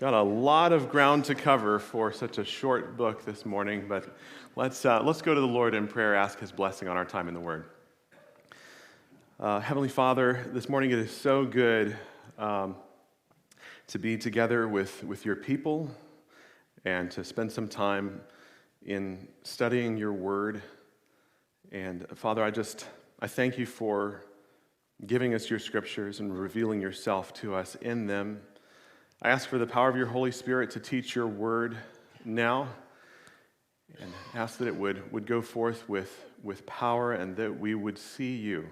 Got a lot of ground to cover for such a short book this morning, but let's go to the Lord in prayer, ask His blessing on our time in the Word. Heavenly Father, this morning it is so good to be together with your people and to spend some time in studying your Word. And Father, I thank you for giving us your scriptures and revealing yourself to us in them. I ask for the power of your Holy Spirit to teach your word now, and ask that it would go forth with power and that we would see you.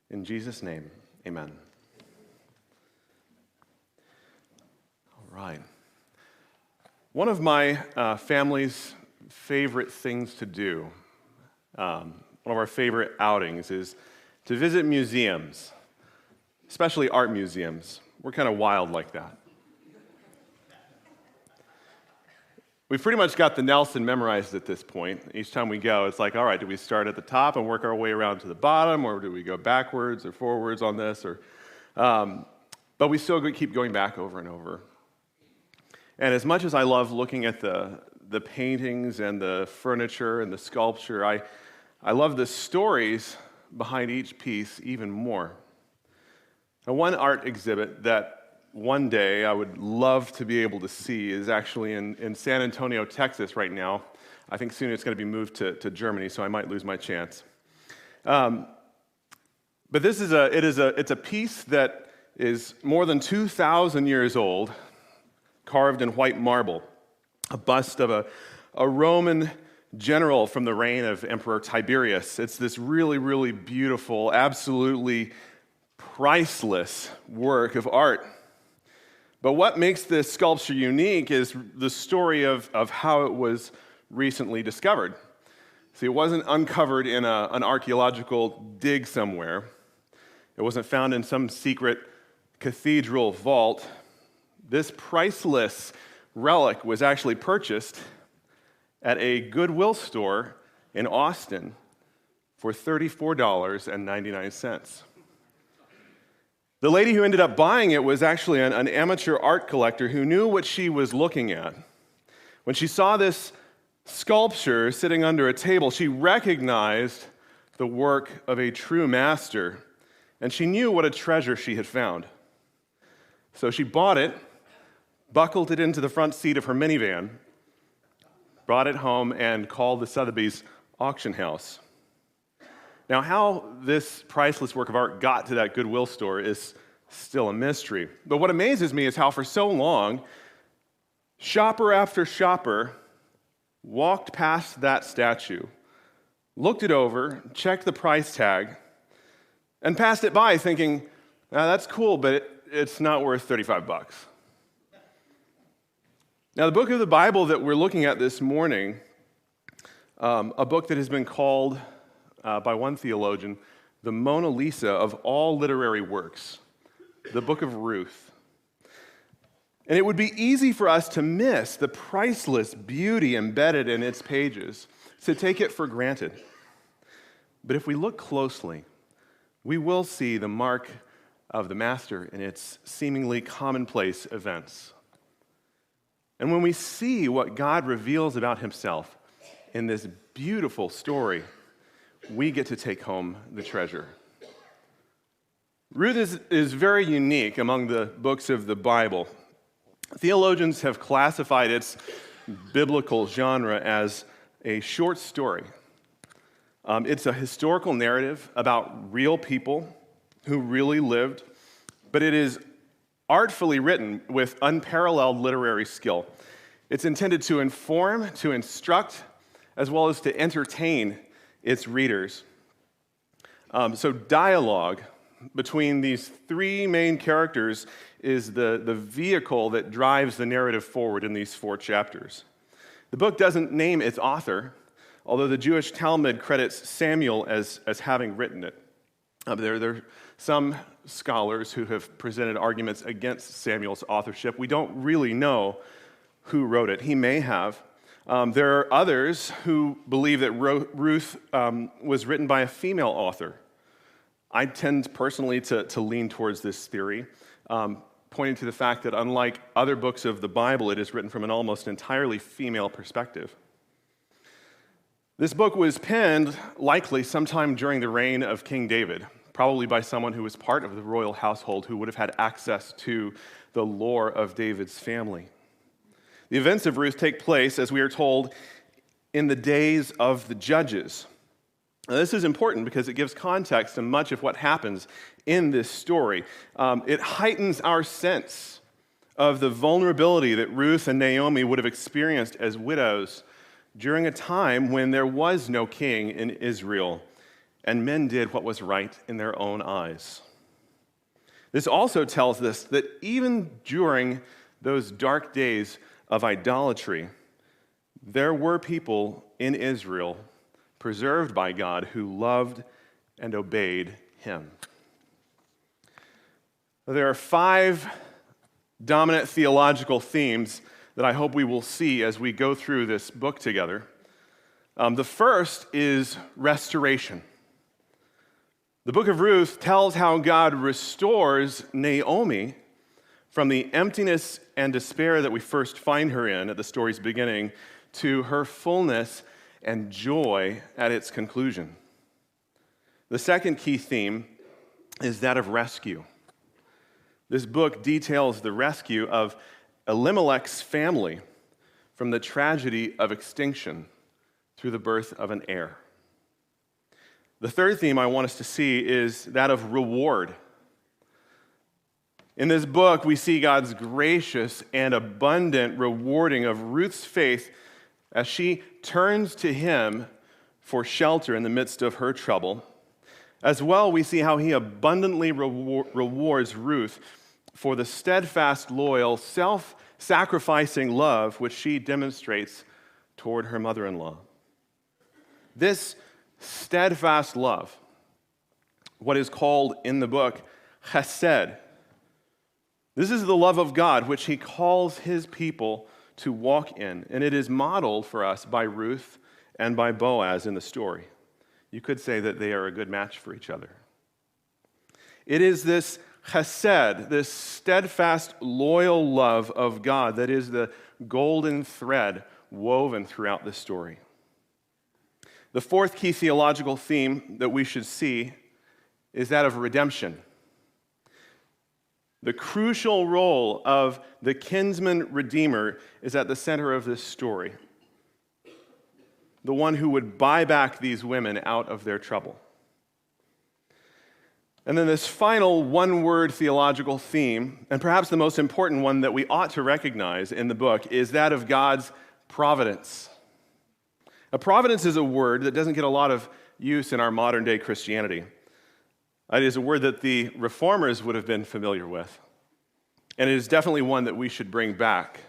In Jesus' name, amen. All right. One of my family's favorite things to do, one of our favorite outings, is to visit museums, especially art museums. We're kind of wild like that. We've pretty much got the Nelson memorized at this point. Each time we go, it's like, all right, do we start at the top and work our way around to the bottom, or do we go backwards or forwards on this? But we still keep going back over and over. And as much as I love looking at the paintings and the furniture and the sculpture, I love the stories behind each piece even more. Now, one art exhibit that one day I would love to be able to see is actually in San Antonio, Texas right now. I think soon it's going to be moved to Germany, so I might lose my chance. But it's a piece that is more than 2,000 years old, carved in white marble, a bust of a Roman general from the reign of Emperor Tiberius. It's this really, really beautiful, absolutely priceless work of art. But what makes this sculpture unique is the story of how it was recently discovered. See, it wasn't uncovered in an archaeological dig somewhere. It wasn't found in some secret cathedral vault. This priceless relic was actually purchased at a Goodwill store in Austin for $34.99. The lady who ended up buying it was actually an amateur art collector who knew what she was looking at. When she saw this sculpture sitting under a table, she recognized the work of a true master, and she knew what a treasure she had found. So she bought it, buckled it into the front seat of her minivan, brought it home, and called the Sotheby's auction house. Now, how this priceless work of art got to that Goodwill store is still a mystery. But what amazes me is how for so long, shopper after shopper walked past that statue, looked it over, checked the price tag, and passed it by thinking, that's cool, but it's not worth $35. Now, the book of the Bible that we're looking at this morning, a book that has been called by one theologian, the Mona Lisa of all literary works, the book of Ruth. And it would be easy for us to miss the priceless beauty embedded in its pages, to take it for granted. But if we look closely, we will see the mark of the master in its seemingly commonplace events. And when we see what God reveals about himself in this beautiful story, we get to take home the treasure. Ruth is very unique among the books of the Bible. Theologians have classified its biblical genre as a short story. It's a historical narrative about real people who really lived, but it is artfully written with unparalleled literary skill. It's intended to inform, to instruct, as well as to entertain its readers. So dialogue between these three main characters is the vehicle that drives the narrative forward in these 4 chapters. The book doesn't name its author, although the Jewish Talmud credits Samuel as having written it. There are some scholars who have presented arguments against Samuel's authorship. We don't really know who wrote it. He may have. There are others who believe that Ruth was written by a female author. I tend personally to lean towards this theory. pointing to the fact that unlike other books of the Bible, it is written from an almost entirely female perspective. This book was penned likely sometime during the reign of King David, probably by someone who was part of the royal household who would have had access to the lore of David's family. The events of Ruth take place, as we are told, in the days of the judges. Now, this is important because it gives context to much of what happens in this story. It heightens our sense of the vulnerability that Ruth and Naomi would have experienced as widows during a time when there was no king in Israel and men did what was right in their own eyes. This also tells us that even during those dark days of idolatry, there were people in Israel preserved by God who loved and obeyed him. There are 5 dominant theological themes that I hope we will see as we go through this book together. The first is restoration. The book of Ruth tells how God restores Naomi from the emptiness and despair that we first find her in at the story's beginning to her fullness and joy at its conclusion. The second key theme is that of rescue. This book details the rescue of Elimelech's family from the tragedy of extinction through the birth of an heir. The third theme I want us to see is that of reward. In this book, we see God's gracious and abundant rewarding of Ruth's faith as she turns to him for shelter in the midst of her trouble. As well, we see how he abundantly rewards Ruth for the steadfast, loyal, self-sacrificing love which she demonstrates toward her mother-in-law. This steadfast love, what is called in the book chesed, this is the love of God which he calls his people to walk in, and it is modeled for us by Ruth and by Boaz in the story. You could say that they are a good match for each other. It is this chesed, this steadfast, loyal love of God that is the golden thread woven throughout this story. The fourth key theological theme that we should see is that of redemption. The crucial role of the kinsman redeemer is at the center of this story. The one who would buy back these women out of their trouble. And then this final one-word theological theme, and perhaps the most important one that we ought to recognize in the book, is that of God's providence. Now, providence is a word that doesn't get a lot of use in our modern-day Christianity. It is a word that the reformers would have been familiar with, and it is definitely one that we should bring back.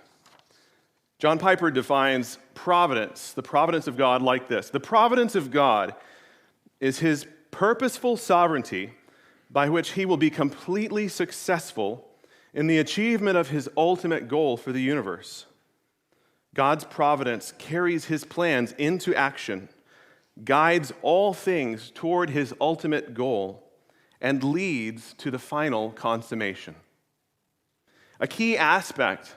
John Piper defines providence, the providence of God, like this. The providence of God is his purposeful sovereignty by which he will be completely successful in the achievement of his ultimate goal for the universe. God's providence carries his plans into action, guides all things toward his ultimate goal, and leads to the final consummation. A key aspect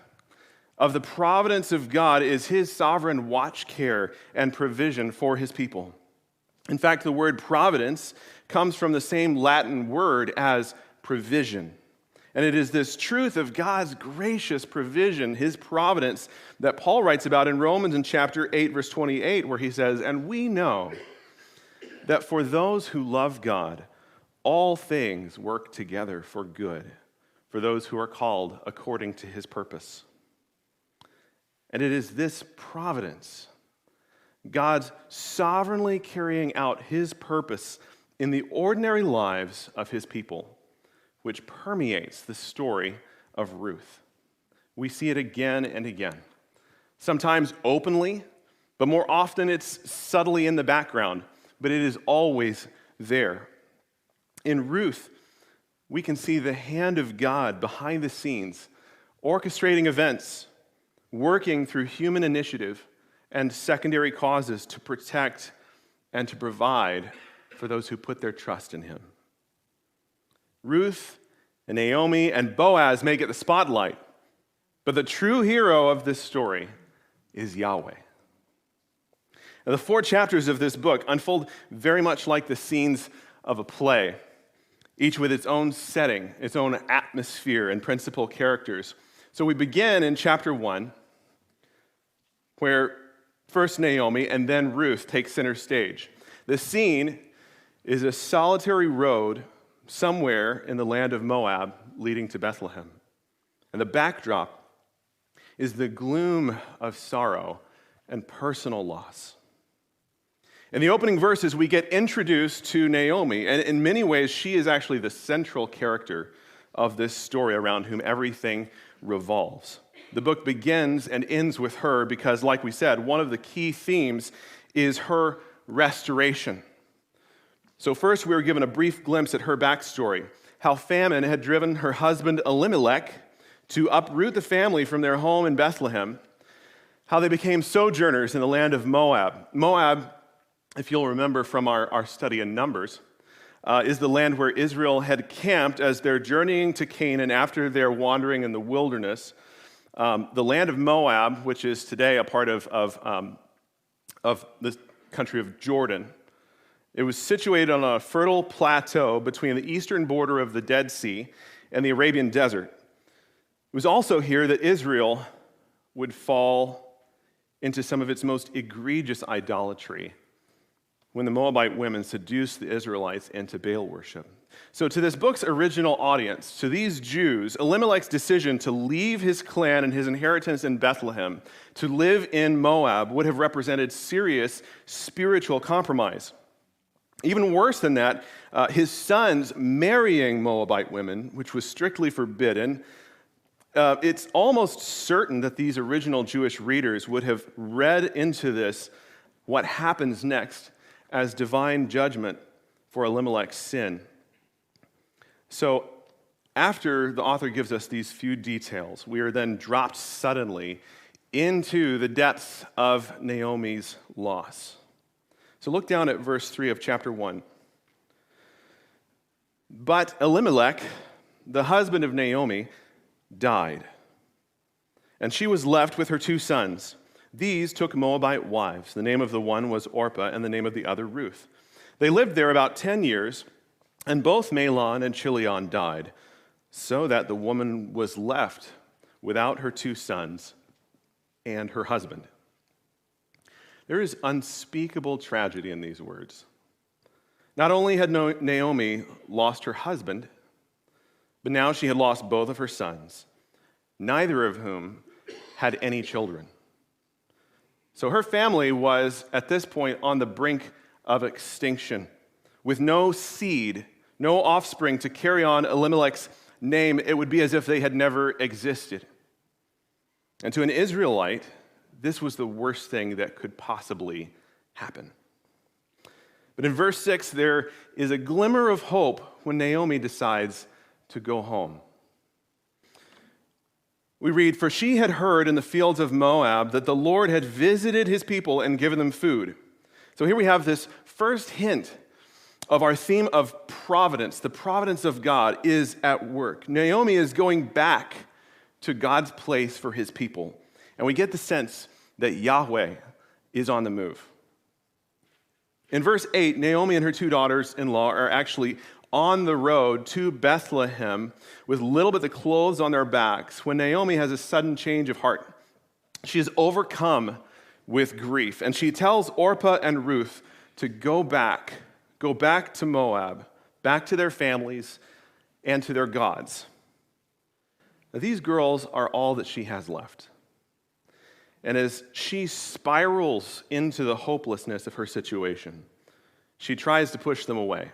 of the providence of God is his sovereign watch care and provision for his people. In fact, the word providence comes from the same Latin word as provision. And it is this truth of God's gracious provision, his providence, that Paul writes about in Romans in chapter 8, verse 28, where he says, "And we know that for those who love God, all things work together for good, for those who are called according to his purpose." And it is this providence, God's sovereignly carrying out his purpose in the ordinary lives of his people, which permeates the story of Ruth. We see it again and again, sometimes openly, but more often it's subtly in the background, but it is always there. In Ruth, we can see the hand of God behind the scenes, orchestrating events, working through human initiative and secondary causes to protect and to provide for those who put their trust in him. Ruth And Naomi and Boaz may get the spotlight, but the true hero of this story is Yahweh. Now, the 4 chapters of this book unfold very much like the scenes of a play, each with its own setting, its own atmosphere, and principal characters. So we begin in chapter 1, where first Naomi and then Ruth take center stage. The scene is a solitary road somewhere in the land of Moab leading to Bethlehem. And the backdrop is the gloom of sorrow and personal loss. In the opening verses, we get introduced to Naomi, and in many ways, she is actually the central character of this story around whom everything revolves. The book begins and ends with her because, like we said, one of the key themes is her restoration. So first, we were given a brief glimpse at her backstory, how famine had driven her husband Elimelech to uproot the family from their home in Bethlehem, how they became sojourners in the land of Moab. Moab, if you'll remember from our study in Numbers, is the land where Israel had camped as they're journeying to Canaan after their wandering in the wilderness. The land of Moab, which is today a part of the country of Jordan, it was situated on a fertile plateau between the eastern border of the Dead Sea and the Arabian Desert. It was also here that Israel would fall into some of its most egregious idolatry when the Moabite women seduced the Israelites into Baal worship. So to this book's original audience, to these Jews, Elimelech's decision to leave his clan and his inheritance in Bethlehem to live in Moab would have represented serious spiritual compromise. Even worse than that, his sons marrying Moabite women, which was strictly forbidden. It's almost certain that these original Jewish readers would have read into this what happens next as divine judgment for Elimelech's sin. So after the author gives us these few details, we are then dropped suddenly into the depths of Naomi's loss. So look down at verse 3 of chapter 1. But Elimelech, the husband of Naomi, died, and she was left with her 2 sons. These took Moabite wives. The name of the one was Orpah, and the name of the other Ruth. They lived there about 10 years, and both Mahlon and Chilion died, so that the woman was left without her 2 sons and her husband. There is unspeakable tragedy in these words. Not only had Naomi lost her husband, but now she had lost both of her sons, neither of whom had any children. So her family was, at this point, on the brink of extinction. With no seed, no offspring to carry on Elimelech's name, it would be as if they had never existed. And to an Israelite, this was the worst thing that could possibly happen. But in verse 6, there is a glimmer of hope when Naomi decides to go home. We read, "For she had heard in the fields of Moab that the Lord had visited his people and given them food." So here we have this first hint of our theme of providence. The providence of God is at work. Naomi is going back to God's place for his people. And we get the sense that Yahweh is on the move. In verse 8, Naomi and her 2 daughters-in-law are actually on the road to Bethlehem with little bit of clothes on their backs when Naomi has a sudden change of heart. She is overcome with grief, and she tells Orpah and Ruth to go back to Moab, back to their families and to their gods. Now, these girls are all that she has left. And as she spirals into the hopelessness of her situation, she tries to push them away.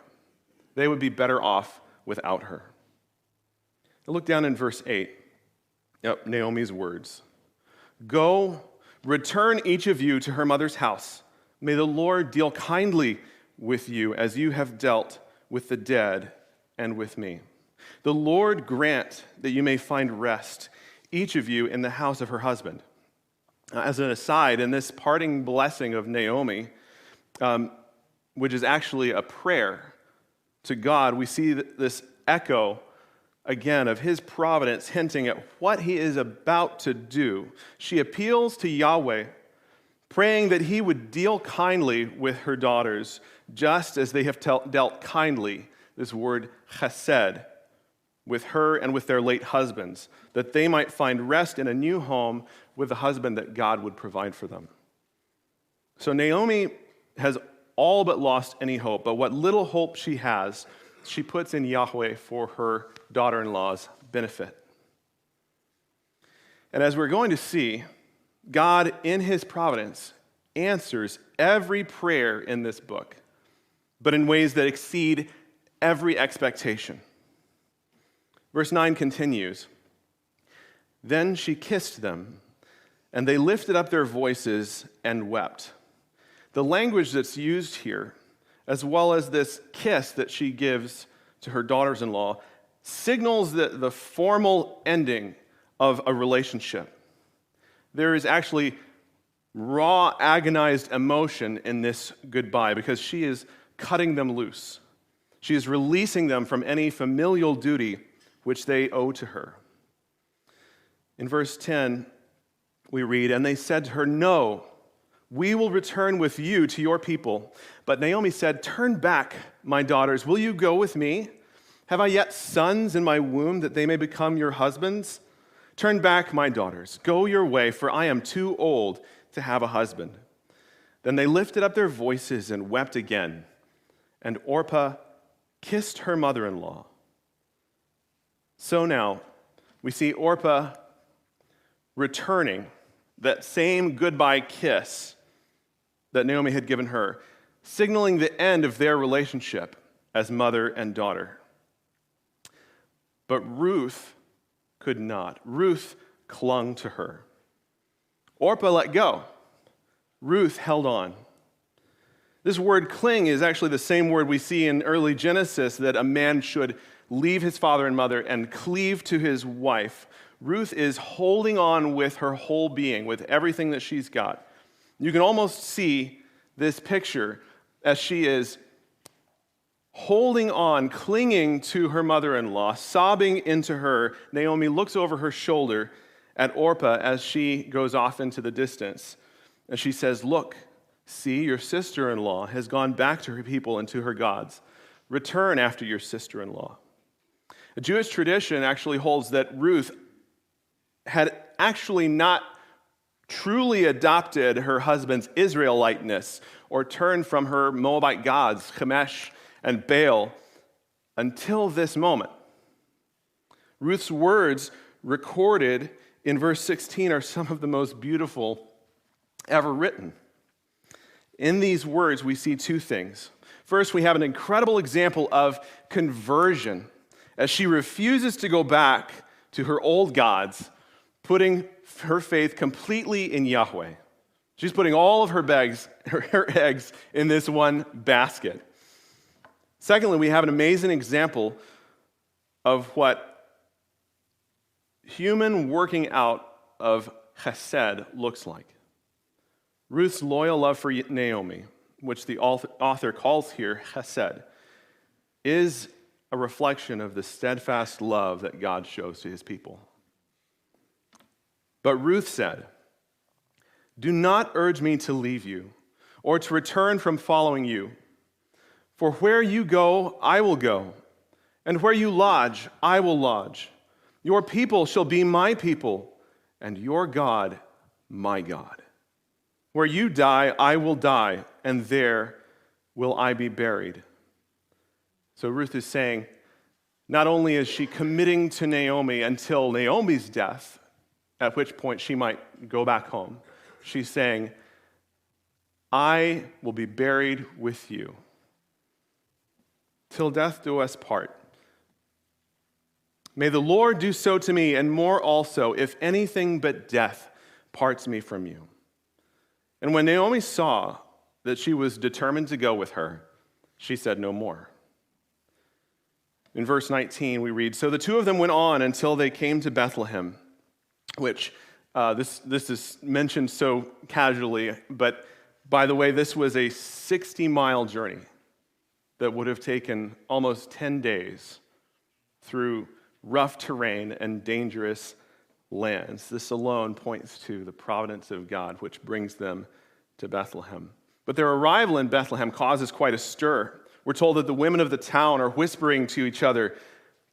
They would be better off without her. Now look down in verse 8. Naomi's words. "Go, return each of you to her mother's house. May the Lord deal kindly with you as you have dealt with the dead and with me. The Lord grant that you may find rest, each of you in the house of her husband." As an aside, in this parting blessing of Naomi, which is actually a prayer to God, we see this echo again of his providence, hinting at what he is about to do. She appeals to Yahweh, praying that he would deal kindly with her daughters, just as they have dealt kindly, this word chesed, with her and with their late husbands, that they might find rest in a new home with the husband that God would provide for them. So Naomi has all but lost any hope, but what little hope she has, she puts in Yahweh for her daughter-in-law's benefit. And as we're going to see, God, in his providence, answers every prayer in this book, but in ways that exceed every expectation. Verse 9 continues, "Then she kissed them, and they lifted up their voices and wept." The language that's used here, as well as this kiss that she gives to her daughters-in-law, signals the formal ending of a relationship. There is actually raw, agonized emotion in this goodbye because she is cutting them loose. She is releasing them from any familial duty which they owe to her. In verse 10, we read, "And they said to her, 'No, we will return with you to your people.' But Naomi said, 'Turn back, my daughters. Will you go with me? Have I yet sons in my womb that they may become your husbands? Turn back, my daughters. Go your way, for I am too old to have a husband.' Then they lifted up their voices and wept again. And Orpah kissed her mother-in-law." So now we see Orpah returning that same goodbye kiss that Naomi had given her, signaling the end of their relationship as mother and daughter. But Ruth could not. Ruth clung to her. Orpah let go. Ruth held on. This word cling is actually the same word we see in early Genesis, that a man should leave his father and mother and cleave to his wife. Ruth is holding on with her whole being, with everything that she's got. You can almost see this picture as she is holding on, clinging to her mother-in-law, sobbing into her. Naomi looks over her shoulder at Orpah as she goes off into the distance. And she says, "Look, see, your sister-in-law has gone back to her people and to her gods. Return after your sister-in-law." A Jewish tradition actually holds that Ruth had actually not truly adopted her husband's Israeliteness or turned from her Moabite gods, Chemesh and Baal, until this moment. Ruth's words recorded in verse 16 are some of the most beautiful ever written. In these words, we see two things. First, we have an incredible example of conversion as she refuses to go back to her old gods, putting her faith completely in Yahweh. She's putting all of her eggs in this one basket. Secondly, we have an amazing example of what human working out of chesed looks like. Ruth's loyal love for Naomi, which the author calls here chesed, is a reflection of the steadfast love that God shows to his people. But Ruth said, "Do not urge me to leave you or to return from following you. For where you go, I will go, and where you lodge, I will lodge. Your people shall be my people, and your God, my God. Where you die, I will die, and there will I be buried." So Ruth is saying, not only is she committing to Naomi until Naomi's death, at which point she might go back home, she's saying, "I will be buried with you. Till death do us part. May the Lord do so to me, and more also, if anything but death parts me from you." And when Naomi saw that she was determined to go with her, she said no more. In verse 19, we read, "So the two of them went on until they came to Bethlehem," which this is mentioned so casually, but by the way, this was a 60-mile journey that would have taken almost 10 days through rough terrain, and dangerous lands. This alone points to the providence of God, which brings them to Bethlehem. But their arrival in Bethlehem causes quite a stir. We're told that the women of the town are whispering to each other,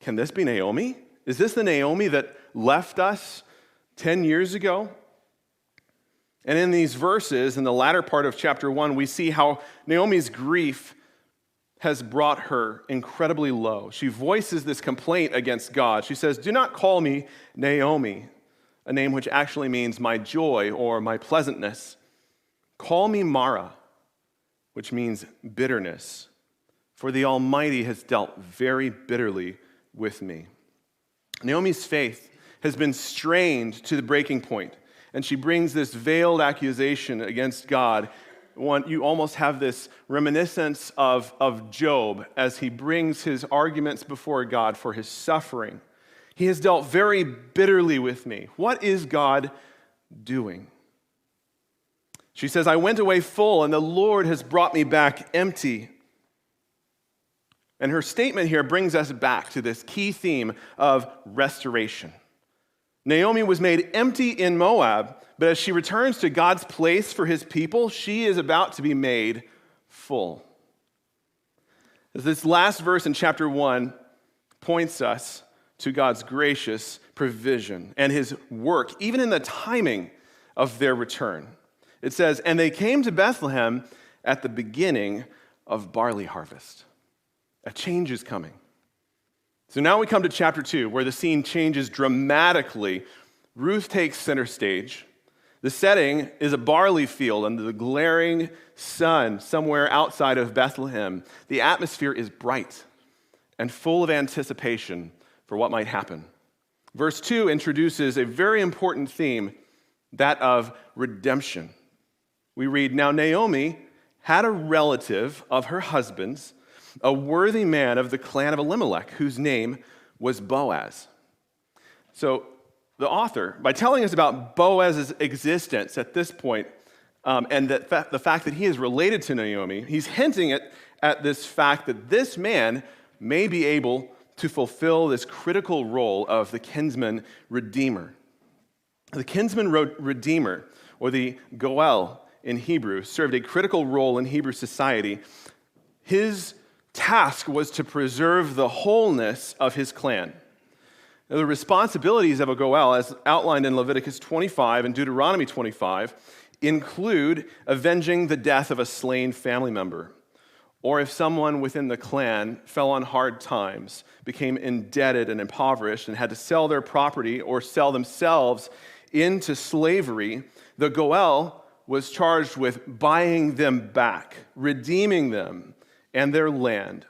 "Can this be Naomi? Is this the Naomi that left us 10 years ago?" And in these verses, in the latter part of chapter 1, we see how Naomi's grief has brought her incredibly low. She voices this complaint against God. She says, "Do not call me Naomi," a name which actually means my joy or my pleasantness. "Call me Mara," which means bitterness, for the Almighty has dealt very bitterly with me. Naomi's faith has been strained to the breaking point, and she brings this veiled accusation against God. You almost have this reminiscence of Job as he brings his arguments before God for his suffering. He has dealt very bitterly with me. What is God doing? She says, "I went away full, and the Lord has brought me back empty." And her statement here brings us back to this key theme of restoration. Naomi was made empty in Moab, but as she returns to God's place for his people, she is about to be made full. As this last verse in chapter 1 points us to God's gracious provision and his work, even in the timing of their return. It says, "And they came to Bethlehem at the beginning of barley harvest." A change is coming. So now we come to chapter 2, where the scene changes dramatically. Ruth takes center stage. The setting is a barley field under the glaring sun somewhere outside of Bethlehem. The atmosphere is bright and full of anticipation for what might happen. Verse 2 introduces a very important theme, that of redemption. We read, "Now Naomi had a relative of her husband's, a worthy man of the clan of Elimelech, whose name was Boaz." So the author, by telling us about Boaz's existence at this point, and the fact that he is related to Naomi, he's hinting at this fact that this man may be able to fulfill this critical role of the kinsman redeemer. The kinsman redeemer, or the Goel in Hebrew, served a critical role in Hebrew society. His task was to preserve the wholeness of his clan. Now, the responsibilities of a Goel, as outlined in Leviticus 25 and Deuteronomy 25, include avenging the death of a slain family member, or if someone within the clan fell on hard times, became indebted and impoverished, and had to sell their property or sell themselves into slavery, the Goel was charged with buying them back, redeeming them and their land.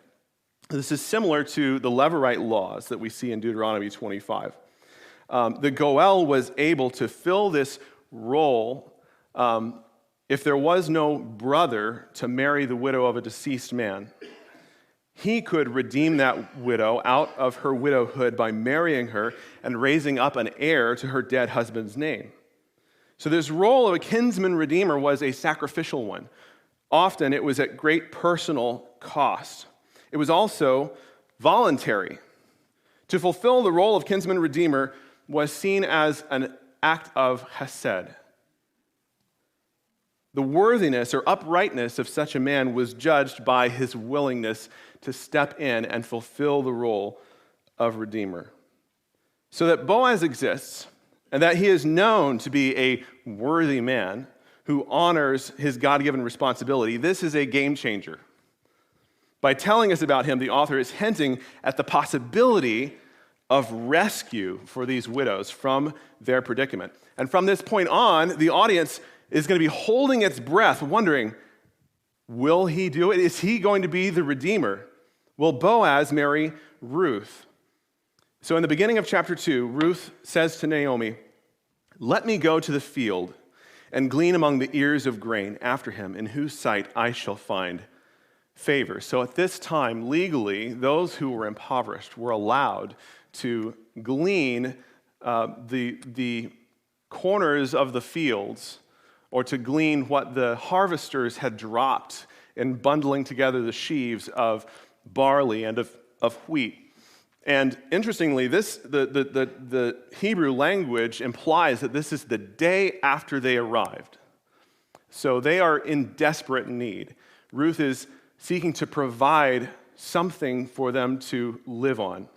This is similar to the Levirate laws that we see in Deuteronomy 25. The Goel was able to fill this role if there was no brother to marry the widow of a deceased man. He could redeem that widow out of her widowhood by marrying her and raising up an heir to her dead husband's name. So this role of a kinsman redeemer was a sacrificial one. Often it was at great personal cost. It was also voluntary. To fulfill the role of kinsman redeemer was seen as an act of chesed. The worthiness or uprightness of such a man was judged by his willingness to step in and fulfill the role of redeemer. So that Boaz exists, and that he is known to be a worthy man who honors his God-given responsibility, this is a game changer. By telling us about him, the author is hinting at the possibility of rescue for these widows from their predicament. And from this point on, the audience is going to be holding its breath, wondering, will he do it? Is he going to be the redeemer? Will Boaz marry Ruth? So in the beginning of chapter 2, Ruth says to Naomi, "Let me go to the field and glean among the ears of grain after him, in whose sight I shall find favor." So at this time, legally, those who were impoverished were allowed to glean the corners of the fields, or to glean what the harvesters had dropped in bundling together the sheaves of barley and of wheat. And interestingly, the Hebrew language implies that this is the day after they arrived. So they are in desperate need. Ruth is seeking to provide something for them to live on.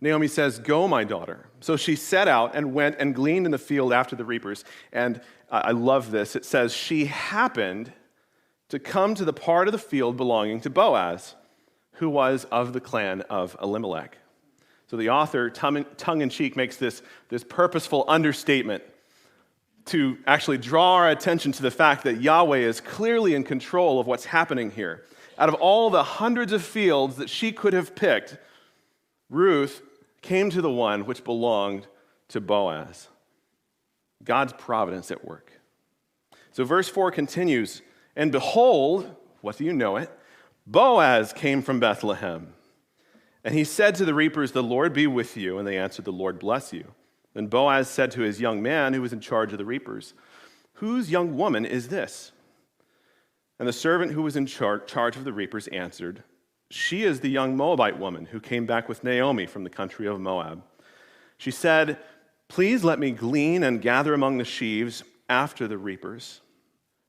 Naomi says, "Go, my daughter." So she set out and went and gleaned in the field after the reapers. And I love this. It says, she happened to come to the part of the field belonging to Boaz, who was of the clan of Elimelech. So the author, tongue-in-cheek, makes this purposeful understatement to actually draw our attention to the fact that Yahweh is clearly in control of what's happening here. Out of all the hundreds of fields that she could have picked, Ruth came to the one which belonged to Boaz. God's providence at work. So verse 4 continues, "And behold," what do you know it, "Boaz came from Bethlehem. And he said to the reapers, 'The Lord be with you.' And they answered, 'The Lord bless you.' Then Boaz said to his young man who was in charge of the reapers, 'Whose young woman is this?' And the servant who was in charge of the reapers answered, 'She is the young Moabite woman who came back with Naomi from the country of Moab. She said, "Please let me glean and gather among the sheaves after the reapers."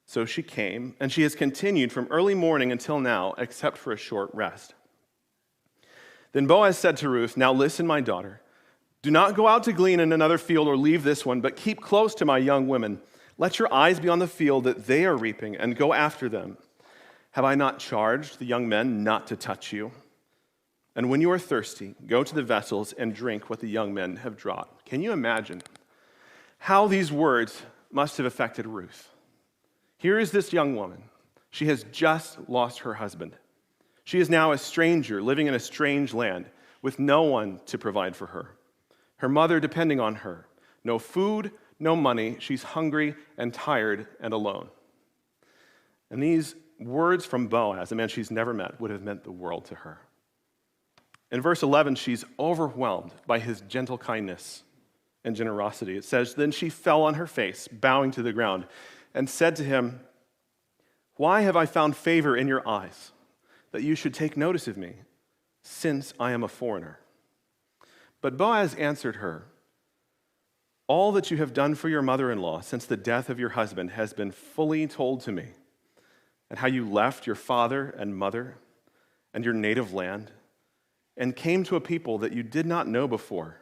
So she came, and she has continued from early morning until now, except for a short rest.' Then Boaz said to Ruth, 'Now listen, my daughter. Do not go out to glean in another field or leave this one, but keep close to my young women. Let your eyes be on the field that they are reaping, and go after them. Have I not charged the young men not to touch you? And when you are thirsty, go to the vessels and drink what the young men have brought.'" Can you imagine how these words must have affected Ruth? Here is this young woman. She has just lost her husband. She is now a stranger living in a strange land with no one to provide for her. Her mother depending on her. No food, no money. She's hungry and tired and alone. And these words from Boaz, a man she's never met, would have meant the world to her. In verse 11, she's overwhelmed by his gentle kindness and generosity. It says, "Then she fell on her face, bowing to the ground, and said to him, 'Why have I found favor in your eyes, that you should take notice of me, since I am a foreigner?' But Boaz answered her, 'All that you have done for your mother-in-law since the death of your husband has been fully told to me, and how you left your father and mother and your native land, and came to a people that you did not know before.'"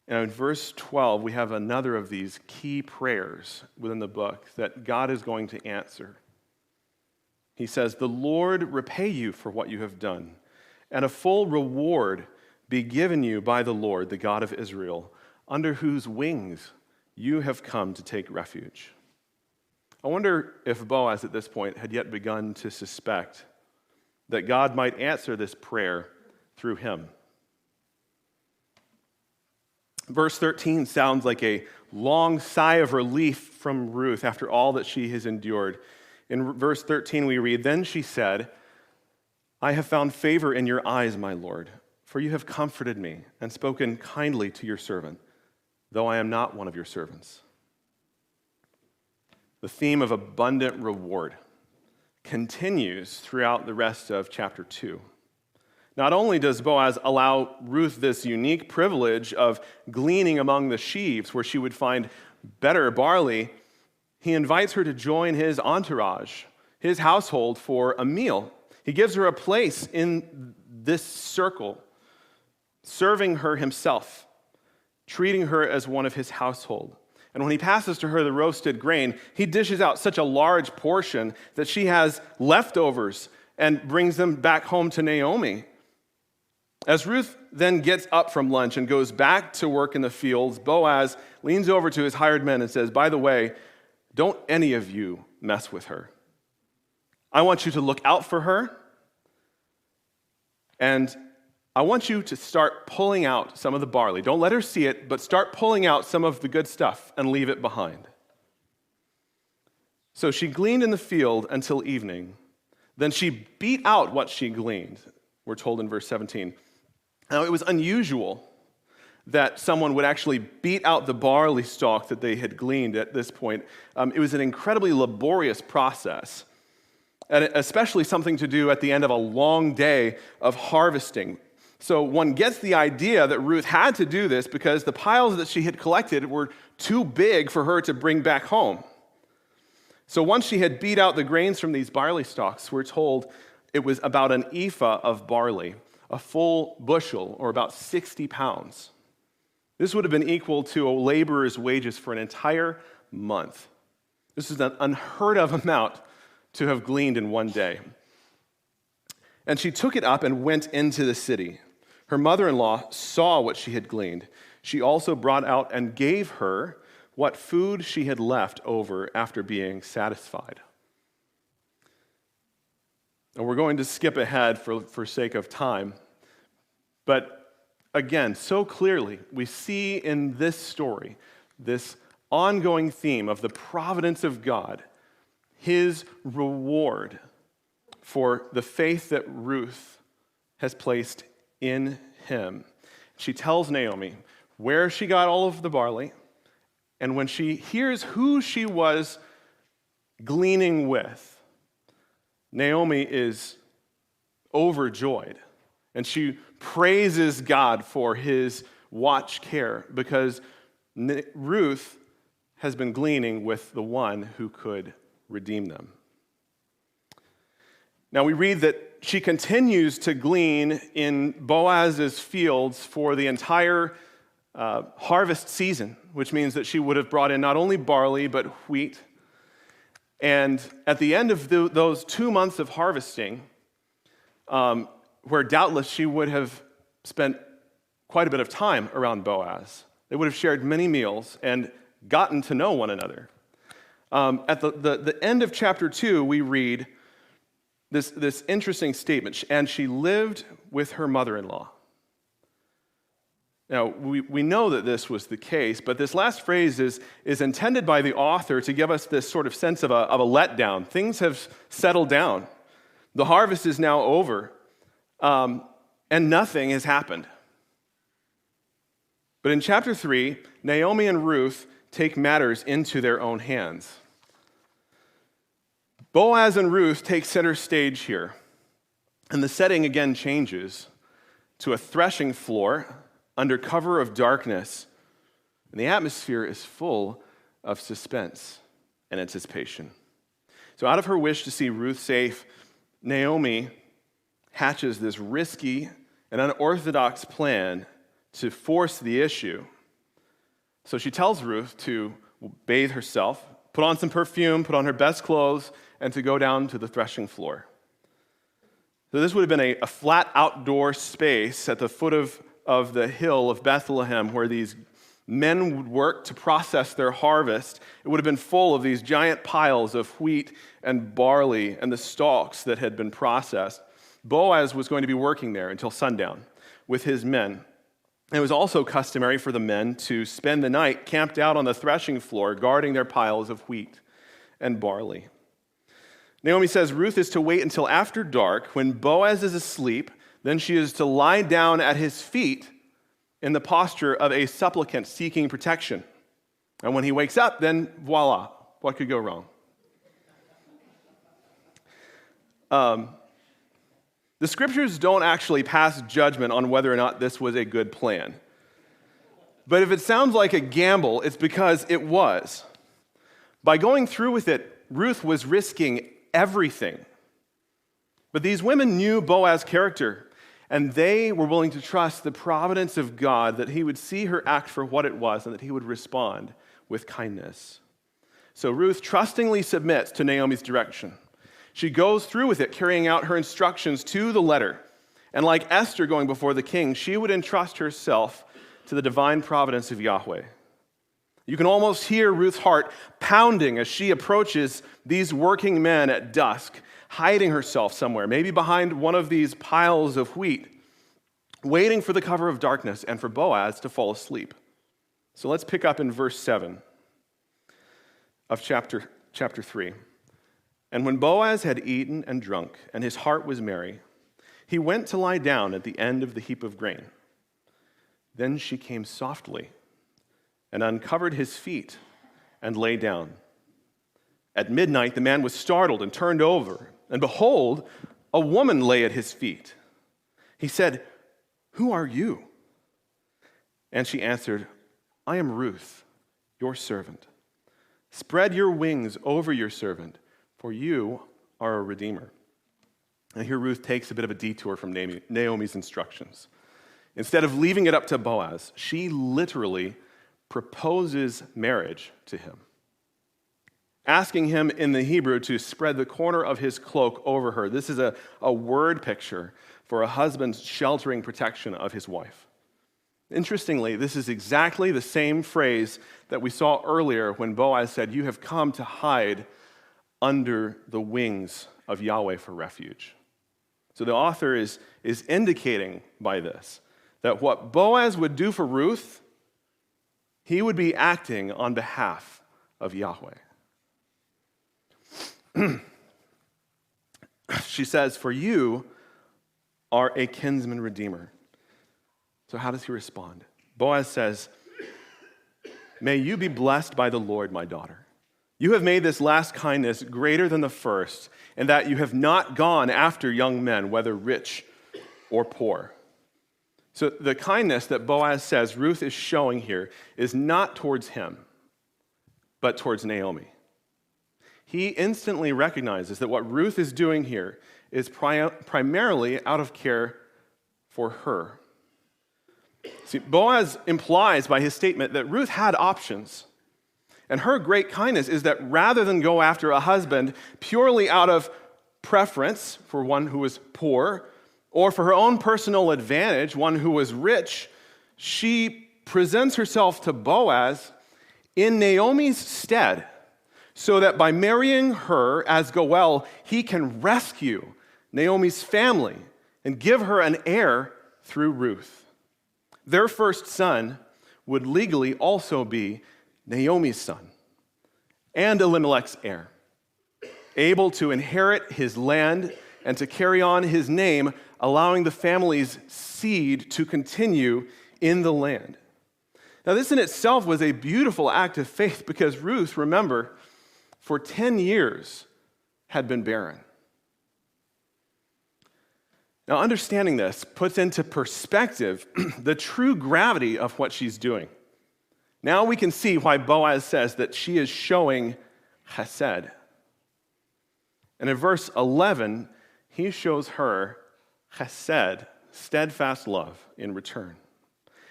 And in verse 12, we have another of these key prayers within the book that God is going to answer. He says, "The Lord repay you for what you have done, and a full reward be given you by the Lord, the God of Israel, under whose wings you have come to take refuge." I wonder if Boaz at this point had yet begun to suspect that God might answer this prayer through him. Verse 13 sounds like a long sigh of relief from Ruth after all that she has endured. In verse 13 we read, "Then she said, 'I have found favor in your eyes, my Lord, for you have comforted me and spoken kindly to your servant, though I am not one of your servants.'" The theme of abundant reward continues throughout the rest of chapter 2. Not only does Boaz allow Ruth this unique privilege of gleaning among the sheaves where she would find better barley, he invites her to join his entourage, his household, for a meal. He gives her a place in this circle, serving her himself, treating her as one of his household. And when he passes to her the roasted grain, he dishes out such a large portion that she has leftovers and brings them back home to Naomi. As Ruth then gets up from lunch and goes back to work in the fields, Boaz leans over to his hired men and says, "By the way, don't any of you mess with her. I want you to look out for her, and I want you to start pulling out some of the barley. Don't let her see it, but start pulling out some of the good stuff and leave it behind." So she gleaned in the field until evening. Then she beat out what she gleaned, we're told in verse 17. Now, it was unusual that someone would actually beat out the barley stalk that they had gleaned at this point. It was an incredibly laborious process. and especially something to do at the end of a long day of harvesting. So one gets the idea that Ruth had to do this because the piles that she had collected were too big for her to bring back home. So once she had beat out the grains from these barley stalks, we're told it was about an ephah of barley, a full bushel, or about 60 pounds. This would have been equal to a laborer's wages for an entire month. This is an unheard of amount to have gleaned in one day. And she took it up and went into the city. Her mother-in-law saw what she had gleaned. She also brought out and gave her what food she had left over after being satisfied. And we're going to skip ahead for sake of time. But again, so clearly, we see in this story, this ongoing theme of the providence of God, his reward for the faith that Ruth has placed in him. She tells Naomi where she got all of the barley, and when she hears who she was gleaning with, Naomi is overjoyed, and she praises God for his watch care because Ruth has been gleaning with the one who could redeem them. Now we read that she continues to glean in Boaz's fields for the entire harvest season, which means that she would have brought in not only barley but wheat. And at the end of those 2 months of harvesting, where doubtless she would have spent quite a bit of time around Boaz, they would have shared many meals and gotten to know one another. At the end of chapter 2, we read this interesting statement, and she lived with her mother-in-law. Now, we know that this was the case, but this last phrase is intended by the author to give us this sort of sense of a letdown. Things have settled down. The harvest is now over, and nothing has happened. But in chapter 3, Naomi and Ruth take matters into their own hands. Boaz and Ruth take center stage here, and the setting again changes to a threshing floor under cover of darkness, and the atmosphere is full of suspense and anticipation. So out of her wish to see Ruth safe, Naomi hatches this risky and unorthodox plan to force the issue. So she tells Ruth to bathe herself, put on some perfume, put on her best clothes, and to go down to the threshing floor. So this would have been a flat outdoor space at the foot of the hill of Bethlehem where these men would work to process their harvest. It would have been full of these giant piles of wheat and barley and the stalks that had been processed. Boaz was going to be working there until sundown with his men. It was also customary for the men to spend the night camped out on the threshing floor, guarding their piles of wheat and barley. Naomi says Ruth is to wait until after dark when Boaz is asleep. Then she is to lie down at his feet in the posture of a supplicant seeking protection. And when he wakes up, then voila, what could go wrong? The scriptures don't actually pass judgment on whether or not this was a good plan. But if it sounds like a gamble, it's because it was. By going through with it, Ruth was risking everything. But these women knew Boaz's character, and they were willing to trust the providence of God, that he would see her act for what it was and that he would respond with kindness. So Ruth trustingly submits to Naomi's direction. She goes through with it, carrying out her instructions to the letter. And like Esther going before the king, she would entrust herself to the divine providence of Yahweh. You can almost hear Ruth's heart pounding as she approaches these working men at dusk, hiding herself somewhere, maybe behind one of these piles of wheat, waiting for the cover of darkness and for Boaz to fall asleep. So let's pick up in verse 7 of chapter 3. And when Boaz had eaten and drunk, and his heart was merry, he went to lie down at the end of the heap of grain. Then she came softly and uncovered his feet and lay down. At midnight, the man was startled and turned over And behold, a woman lay at his feet. He said, "Who are you?" And she answered, "I am Ruth, your servant. Spread your wings over your servant, for you are a redeemer." And here Ruth takes a bit of a detour from Naomi's instructions. Instead of leaving it up to Boaz, she literally proposes marriage to him, asking him in the Hebrew to spread the corner of his cloak over her. This is a word picture for a husband's sheltering protection of his wife. Interestingly, this is exactly the same phrase that we saw earlier when Boaz said, "You have come to hide under the wings of Yahweh for refuge." So the author is indicating by this that what Boaz would do for Ruth, he would be acting on behalf of Yahweh. She says, "For you are a kinsman redeemer." So how does he respond? Boaz says, "May you be blessed by the Lord, my daughter. You have made this last kindness greater than the first, in that you have not gone after young men, whether rich or poor." So the kindness that Boaz says Ruth is showing here is not towards him, but towards Naomi. He instantly recognizes that what Ruth is doing here is primarily out of care for her. See, Boaz implies by his statement that Ruth had options. And her great kindness is that rather than go after a husband purely out of preference for one who was poor, or for her own personal advantage, one who was rich, she presents herself to Boaz in Naomi's stead, so that by marrying her as Goel, he can rescue Naomi's family and give her an heir through Ruth. Their first son would legally also be Naomi's son and Elimelech's heir, able to inherit his land and to carry on his name, allowing the family's seed to continue in the land. Now, this in itself was a beautiful act of faith because Ruth, remember, for 10 years had been barren. Now, understanding this puts into perspective the true gravity of what she's doing. Now we can see why Boaz says that she is showing chesed. And in verse 11, he shows her chesed, steadfast love, in return.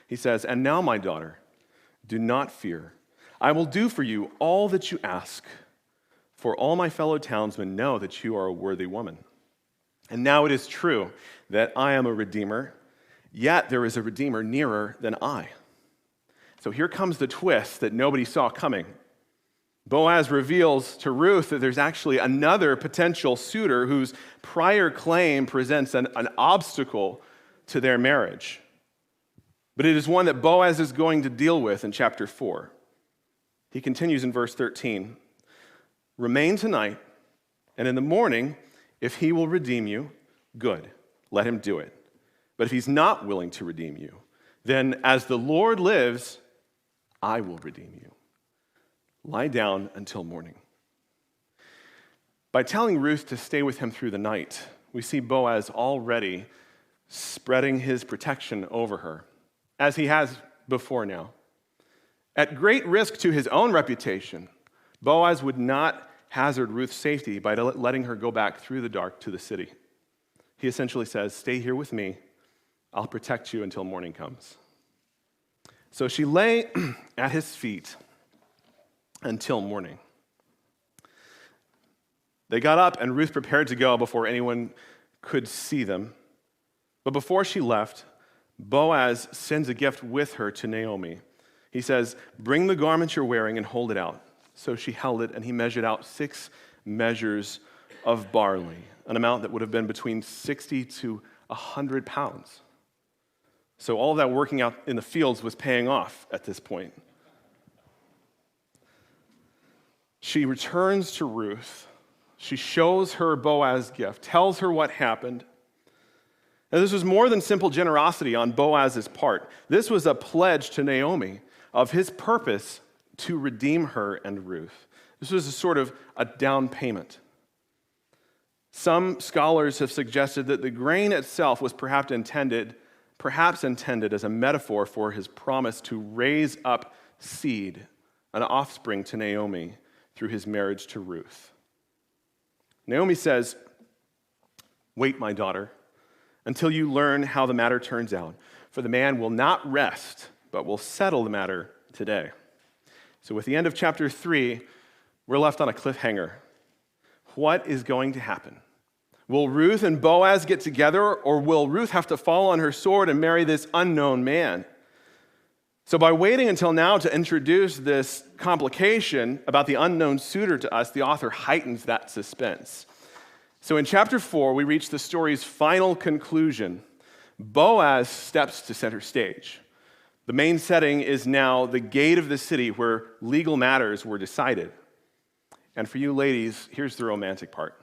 He says, "And now, my daughter, do not fear. I will do for you all that you ask, for all my fellow townsmen know that you are a worthy woman. And now it is true that I am a redeemer, yet there is a redeemer nearer than I." So here comes the twist that nobody saw coming. Boaz reveals to Ruth that there's actually another potential suitor whose prior claim presents an obstacle to their marriage. But it is one that Boaz is going to deal with in chapter 4. He continues in verse 13, "Remain tonight, and in the morning, if he will redeem you, good, let him do it. But if he's not willing to redeem you, then as the Lord lives, I will redeem you. Lie down until morning." By telling Ruth to stay with him through the night, we see Boaz already spreading his protection over her, as he has before now. At great risk to his own reputation, Boaz would not hazard Ruth's safety by letting her go back through the dark to the city. He essentially says, "Stay here with me. I'll protect you until morning comes." So she lay at his feet until morning. They got up, and Ruth prepared to go before anyone could see them. But before she left, Boaz sends a gift with her to Naomi. He says, "Bring the garment you're wearing and hold it out." So she held it, and he measured out 6 measures of barley, an amount that would have been between 60 to 100 pounds. So all of that working out in the fields was paying off at this point. She returns to Ruth. She shows her Boaz's gift, tells her what happened. Now, this was more than simple generosity on Boaz's part. This was a pledge to Naomi of his purpose to redeem her and Ruth. This was a sort of a down payment. Some scholars have suggested that the grain itself was perhaps intended as a metaphor for his promise to raise up seed, an offspring to Naomi through his marriage to Ruth. Naomi says, "Wait, my daughter, until you learn how the matter turns out, for the man will not rest, but will settle the matter today." So with the end of chapter 3, we're left on a cliffhanger. What is going to happen? Will Ruth and Boaz get together, or will Ruth have to fall on her sword and marry this unknown man? So by waiting until now to introduce this complication about the unknown suitor to us, the author heightens that suspense. So in chapter 4, we reach the story's final conclusion. Boaz steps to center stage. The main setting is now the gate of the city where legal matters were decided. And for you ladies, here's the romantic part.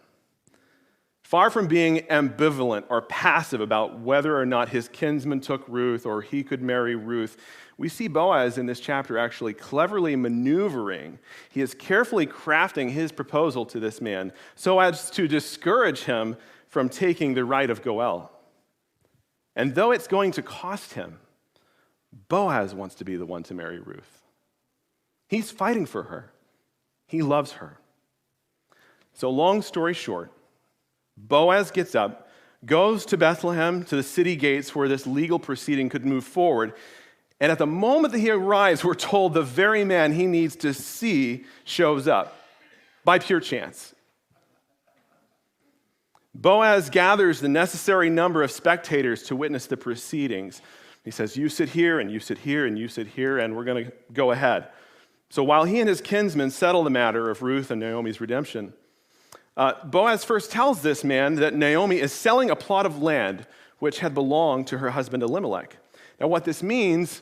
Far from being ambivalent or passive about whether or not his kinsman took Ruth or he could marry Ruth, we see Boaz in this chapter actually cleverly maneuvering. He is carefully crafting his proposal to this man so as to discourage him from taking the right of Goel. And though it's going to cost him, Boaz wants to be the one to marry Ruth. He's fighting for her. He loves her. So long story short, Boaz gets up, goes to Bethlehem, to the city gates where this legal proceeding could move forward, and at the moment that he arrives, we're told the very man he needs to see shows up by pure chance. Boaz gathers the necessary number of spectators to witness the proceedings. He says, "You sit here, and you sit here, and you sit here, and we're going to go ahead." So while he and his kinsmen settle the matter of Ruth and Naomi's redemption, Boaz first tells this man that Naomi is selling a plot of land which had belonged to her husband Elimelech. Now what this means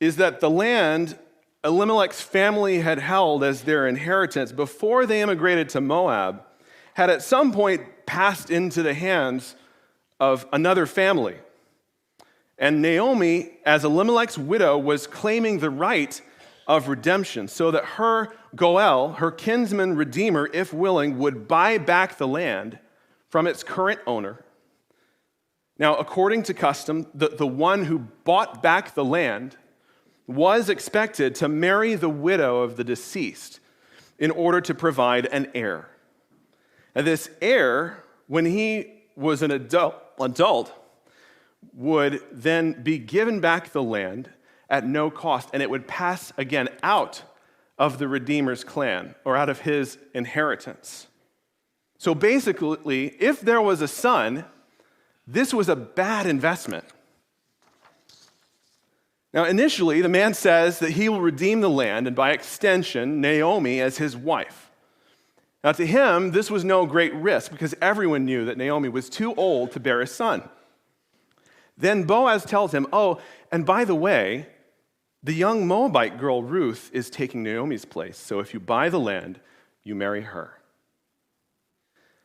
is that the land Elimelech's family had held as their inheritance before they immigrated to Moab had at some point passed into the hands of another family. And Naomi, as Elimelech's widow, was claiming the right of redemption so that her Goel, her kinsman redeemer, if willing, would buy back the land from its current owner. Now, according to custom, the one who bought back the land was expected to marry the widow of the deceased in order to provide an heir. And this heir, when he was an adult, would then be given back the land at no cost, and it would pass again out of the Redeemer's clan, or out of his inheritance. So basically, if there was a son, this was a bad investment. Now, initially, the man says that he will redeem the land, and by extension, Naomi as his wife. Now, to him, this was no great risk, because everyone knew that Naomi was too old to bear a son. Then Boaz tells him, "Oh, and by the way, the young Moabite girl, Ruth, is taking Naomi's place. So if you buy the land, you marry her."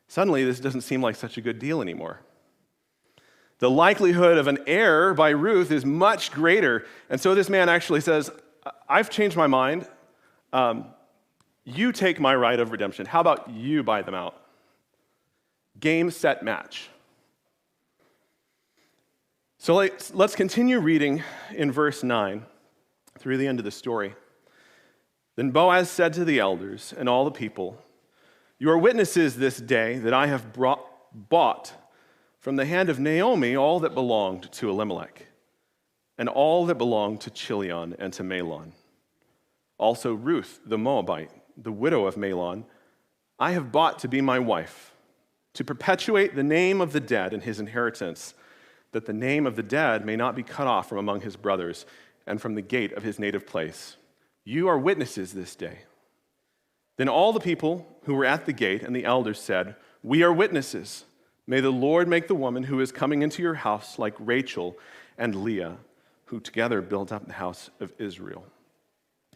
Suddenly, this doesn't seem like such a good deal anymore. The likelihood of an heir by Ruth is much greater. And so this man actually says, "I've changed my mind. You take my right of redemption. How about you buy them out?" Game, set, match. So let's continue reading in verse 9 through the end of the story. Then Boaz said to the elders and all the people, "You are witnesses this day that I have bought from the hand of Naomi all that belonged to Elimelech, and all that belonged to Chilion and to Mahlon. Also Ruth, the Moabite, the widow of Mahlon, I have bought to be my wife, to perpetuate the name of the dead and his inheritance, that the name of the dead may not be cut off from among his brothers and from the gate of his native place. You are witnesses this day." Then all the people who were at the gate and the elders said, "We are witnesses. May the Lord make the woman who is coming into your house like Rachel and Leah, who together built up the house of Israel."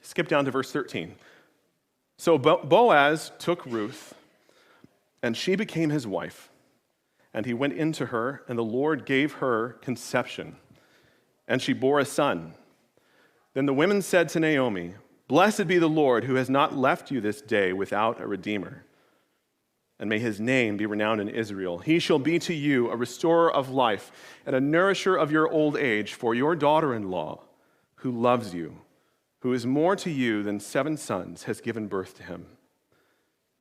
Skip down to verse 13. So Boaz took Ruth, and she became his wife. And he went into her, and the Lord gave her conception, and she bore a son. Then the women said to Naomi, "Blessed be the Lord, who has not left you this day without a redeemer." and may his name be renowned in Israel. He shall be to you a restorer of life and a nourisher of your old age, for your daughter-in-law, who loves you, who is more to you than 7 sons, has given birth to him."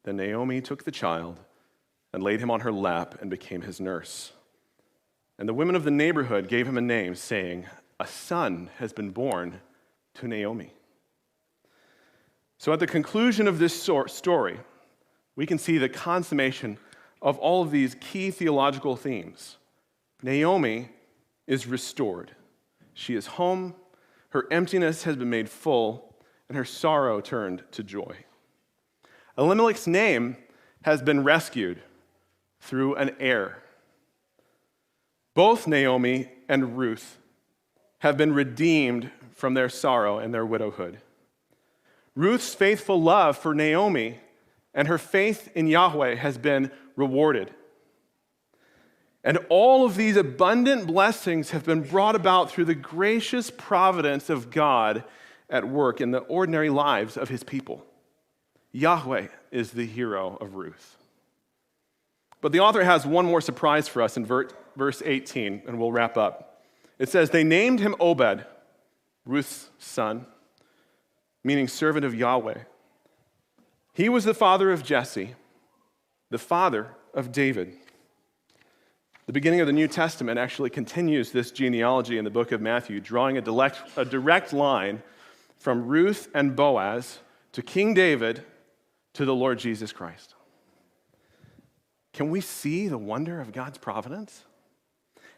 Then Naomi took the child and laid him on her lap and became his nurse. And the women of the neighborhood gave him a name, saying, "A son has been born to Naomi." So at the conclusion of this story, we can see the consummation of all of these key theological themes. Naomi is restored. She is home, her emptiness has been made full, and her sorrow turned to joy. Elimelech's name has been rescued through an heir. Both Naomi and Ruth have been redeemed from their sorrow and their widowhood. Ruth's faithful love for Naomi and her faith in Yahweh has been rewarded. And all of these abundant blessings have been brought about through the gracious providence of God at work in the ordinary lives of his people. Yahweh is the hero of Ruth. But the author has one more surprise for us in verse 18, and we'll wrap up. It says, "They named him Obed," Ruth's son, meaning servant of Yahweh. "He was the father of Jesse, the father of David." The beginning of the New Testament actually continues this genealogy in the book of Matthew, drawing a direct line from Ruth and Boaz to King David to the Lord Jesus Christ. Can we see the wonder of God's providence?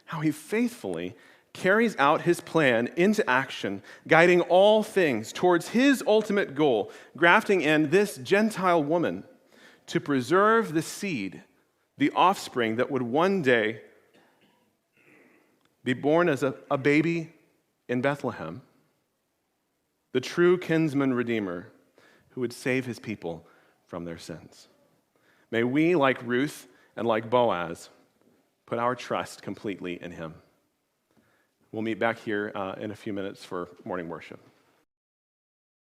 How he faithfully carries out his plan into action, guiding all things towards his ultimate goal, grafting in this Gentile woman to preserve the seed, the offspring that would one day be born as a baby in Bethlehem, the true kinsman redeemer who would save his people from their sins. May we, like Ruth and like Boaz, put our trust completely in him. We'll meet back here in a few minutes for morning worship.